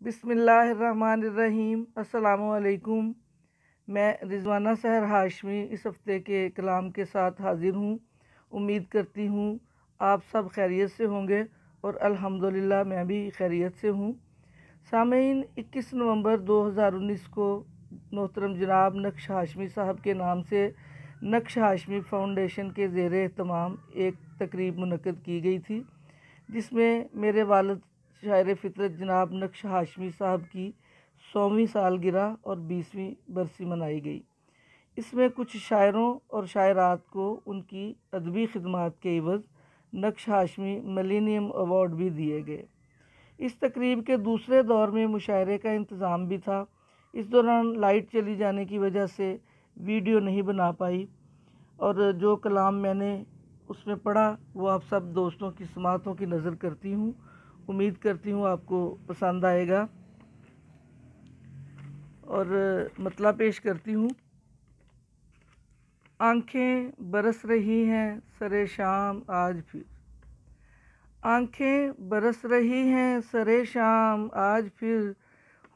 बिस्मिल्लाहिर्रहमानिर्रहीम। अस्सलामुअलैकुम। मैं रिजवाना सहर हाशमी इस हफ़्ते के कलाम के साथ हाज़िर हूँ। उम्मीद करती हूँ आप सब खैरियत से होंगे और अल्हम्दुलिल्लाह मैं भी खैरियत से हूँ। सामीन, 21 नवंबर 2019 को मोहतरम जनाब नक्श हाशमी साहब के नाम से नक्श हाशमी फाउंडेशन के ज़ेर एहतमाम एक तकरीब मुनक़्क़द की गई थी, जिसमें मेरे वालिद शायर फ़ितरत जनाब नक्श हाशमी साहब की 100वीं सालगिरह और 20वीं बरसी मनाई गई। इसमें कुछ शायरों और शायरात को उनकी अदबी खिदमात के एवज़ नक्श हाशमी मिलेनियम अवार्ड भी दिए गए। इस तकरीब के दूसरे दौर में मुशायरे का इंतज़ाम भी था। इस दौरान लाइट चली जाने की वजह से वीडियो नहीं बना पाई और जो कलाम मैंने उसमें पढ़ा वो आप सब दोस्तों की समातों की नज़र करती हूँ। उम्मीद करती हूँ आपको पसंद आएगा और मतला पेश करती हूँ। आंखें बरस रही हैं सरे शाम आज फिर, आंखें बरस रही हैं सरे शाम आज फिर,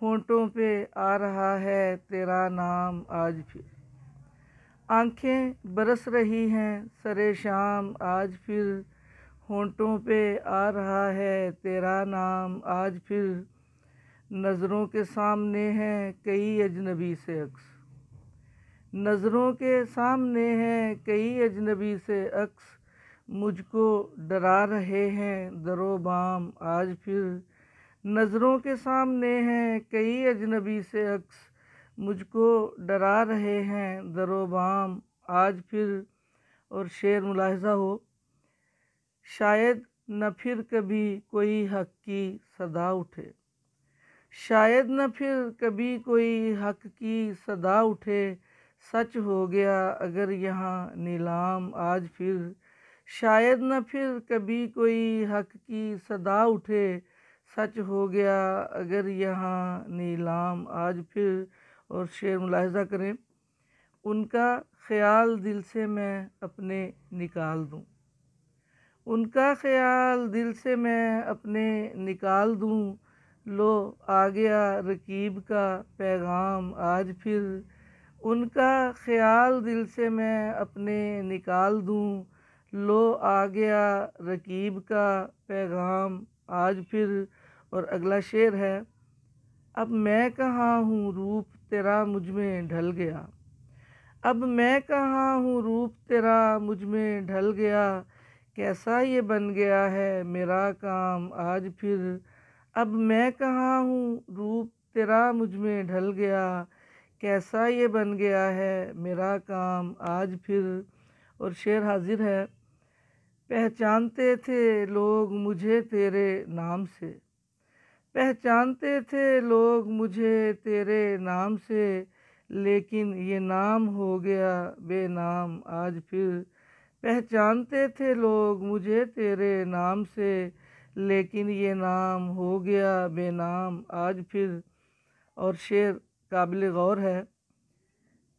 होंठों पे आ रहा है तेरा नाम आज फिर। आंखें बरस रही हैं सरे शाम आज फिर, होंठों पे आ रहा है तेरा नाम आज फिर। नज़रों के सामने हैं कई अजनबी से अक्स, नज़रों के सामने हैं कई अजनबी से अक्स, मुझको डरा रहे हैं दरो बाम आज फिर। नज़रों के सामने हैं कई अजनबी से अक्स, मुझको डरा रहे हैं दरो बाम आज फिर। और शेर मुलाहिज़ा हो, शायद न फिर कभी कोई हक़ की सदा उठे, शायद न फिर कभी कोई हक़ की सदा उठे, सच हो गया अगर यहाँ नीलाम आज फिर। शायद न फिर कभी कोई हक़ की सदा उठे, सच हो गया अगर यहाँ नीलाम आज फिर। और शेर मुलाहिज़ा करें, उनका ख़याल दिल से मैं अपने निकाल दूँ, उनका ख़याल दिल से मैं अपने निकाल दूँ, लो आ गया रकीब का पैगाम आज फिर। उनका ख़याल दिल से मैं अपने निकाल दूँ, लो आ गया रकीब का पैगाम आज फिर। और अगला शेर है, अब मैं कहाँ हूँ रूप तेरा मुझ में ढल गया, अब मैं कहाँ हूँ रूप तेरा मुझ में ढल गया, कैसा ये बन गया है मेरा काम आज फिर। अब मैं कहाँ हूँ रूप तेरा मुझ में ढल गया, कैसा ये बन गया है मेरा काम आज फिर। और शेर हाजिर है, पहचानते थे लोग मुझे तेरे नाम से, पहचानते थे लोग मुझे तेरे नाम से, लेकिन ये नाम हो गया बेनाम आज फिर। पहचानते थे लोग मुझे तेरे नाम से, लेकिन ये नाम हो गया बेनाम आज फिर। और शेर काबिल गौर है,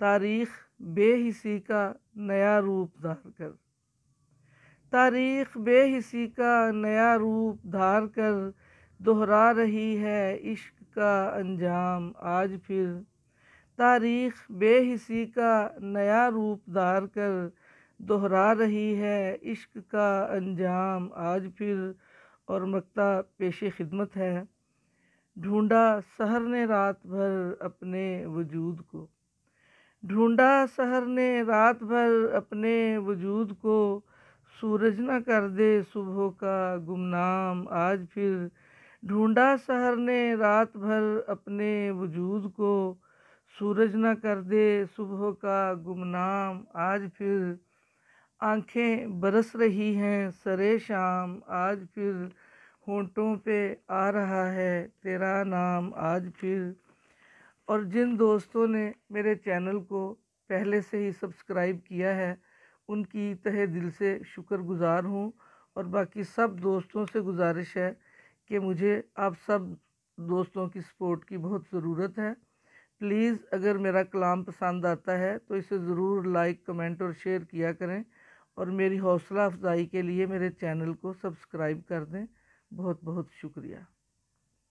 तारीख़ बेहिसी का नया रूप धार कर, तारीख़ बेहिसी का नया रूप धार कर, दोहरा रही है इश्क का अंजाम आज फिर। तारीख़ बेहिसी का नया रूप धार कर, दोहरा रही है इश्क का अंजाम आज फिर। और मक्ता पेशे खिदमत है, ढूंढा सहर ने रात भर अपने वजूद को, ढूंढा सहर ने रात भर अपने वजूद को, सूरज न कर दे सुबह का गुमनाम आज फिर। ढूंढा सहर ने रात भर अपने वजूद को, सूरज न कर दे सुबह का गुमनाम आज फिर। आंखें बरस रही हैं सरे शाम आज फिर, होंठों पे आ रहा है तेरा नाम आज फिर। और जिन दोस्तों ने मेरे चैनल को पहले से ही सब्सक्राइब किया है उनकी तहे दिल से शुक्रगुज़ार हूँ। और बाकी सब दोस्तों से गुजारिश है कि मुझे आप सब दोस्तों की सपोर्ट की बहुत ज़रूरत है। प्लीज़ अगर मेरा कलाम पसंद आता है तो इसे ज़रूर लाइक, कमेंट और शेयर किया करें और मेरी हौसला अफजाई के लिए मेरे चैनल को सब्सक्राइब कर दें। बहुत बहुत शुक्रिया।